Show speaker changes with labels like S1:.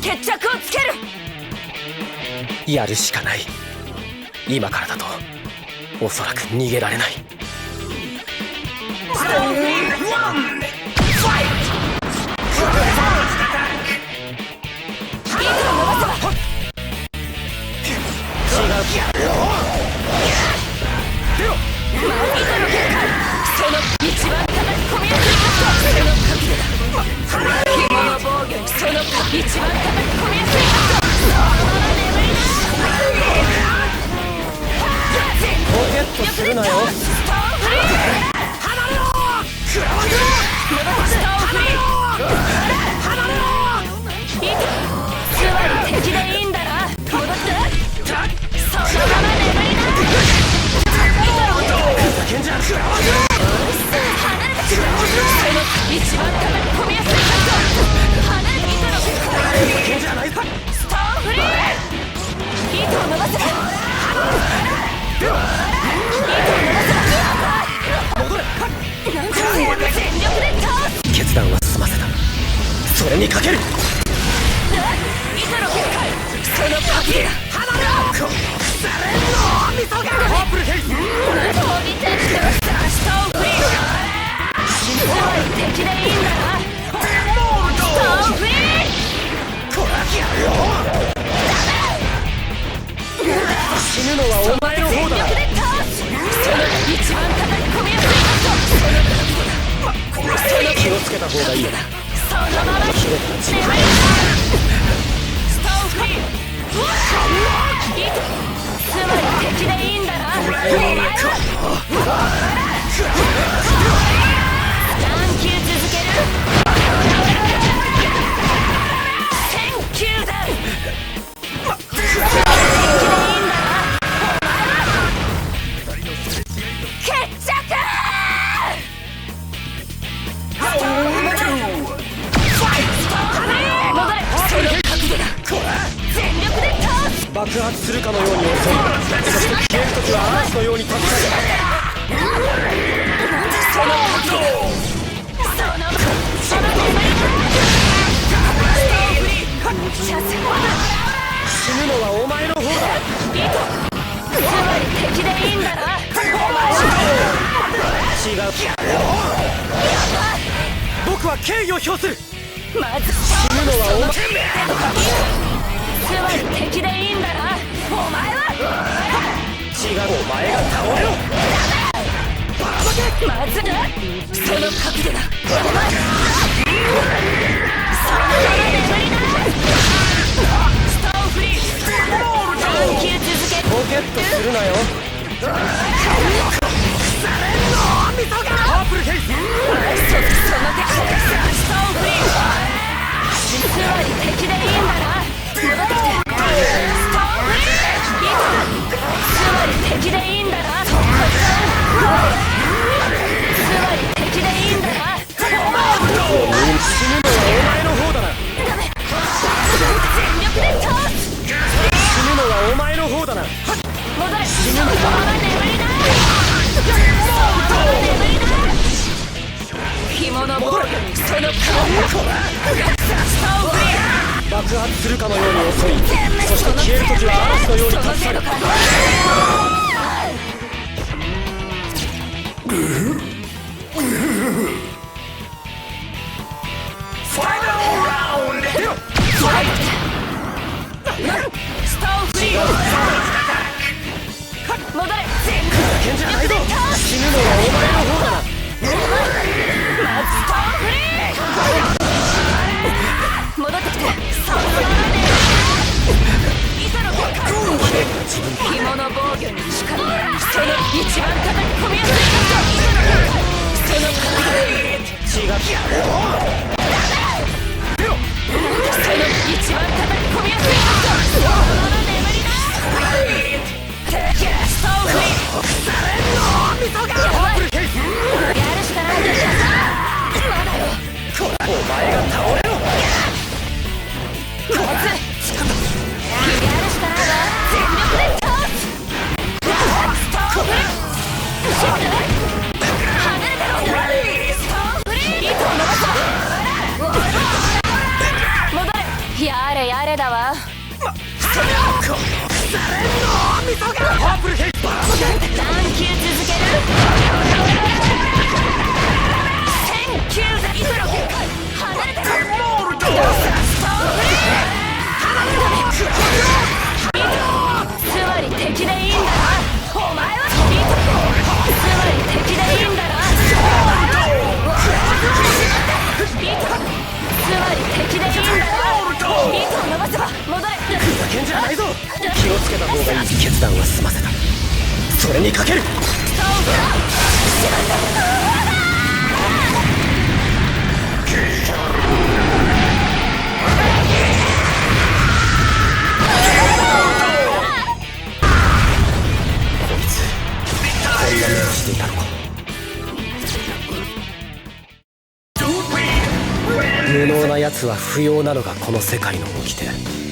S1: 決着をつける。
S2: やるしかない。今からだとおそらく逃げられない。するなよ。
S1: つまり敵でいいんだな。戻ってそのまま眠りな。一番高く込みやすいカット。離れて糸のストーンフリー。糸を伸ばせ。
S2: 決断は済ませた。それにかける。
S1: 糸の結界、その鍵が離れろ。腐れんの味噌がパープルヘイス飛びてきてストーンフリー。つまり敵でいいんだな。ストーンフリー。こらきやるよ。
S2: 死ぬのはお前の方だ。
S1: その一番高い込みやすいカット。
S2: 気をつけた方がいい。
S1: そのままストーンフリー。つまり敵でいいんだな。お前は何球続ける。1000球だ。
S2: 爆発するかのように襲い、そして消えるときは嵐のように立ち上げ死ぬのはお前の方だ。
S1: つまり敵でいいんだな。
S2: 違う。僕は敬意を表する。
S1: まず
S2: 死ぬのはお前。
S1: つまり敵でいいんだな。お前は
S2: 違う。お前が倒れろ。
S1: まずその角度だ。そのまま眠りな。ストーンフリー。何球続け。
S2: ポケットするなよ。パープルヘイス。
S1: その手ストーンフリー。つまり敵でいいんだな。戻ってきてストーンフリー。つまり敵でいいんだな。つまり敵でいいんだな。
S2: 死ぬのはお前の方だな。
S1: 全力で倒す。
S2: 死ぬのはお前の方だな。
S1: 戻れ。死ぬのまま眠りな。紐の防御にその顔。
S2: 爆発するかのように襲い、そして消えるときは嵐のように立ち去る。
S1: ファイナルラウンド。ストーンフリー。戻れ。全力
S2: じゃないぞ。死ぬのはお前の方だな。
S1: まずストーンフリー。戻ってきてそのままで。糸の結界。紐の防御に力。その一番高く込みやすいカット。その角度。
S2: 違う。
S1: その一番高く込みやすいカット。そのまま眠りな。ストーンフリー。やばい。やるしかないんだよ。まだよ。
S2: お前が倒れろ。
S1: まずやるしかないわ。全力で倒す。ストーンフリー。離れてろ。ストーンフリー。糸を伸ばす。戻れ。やれやれ。
S2: どいい決断は済ませた。それにかける。こいつこんな目をしていたのか。無能な奴は不要なのがこの世界の掟。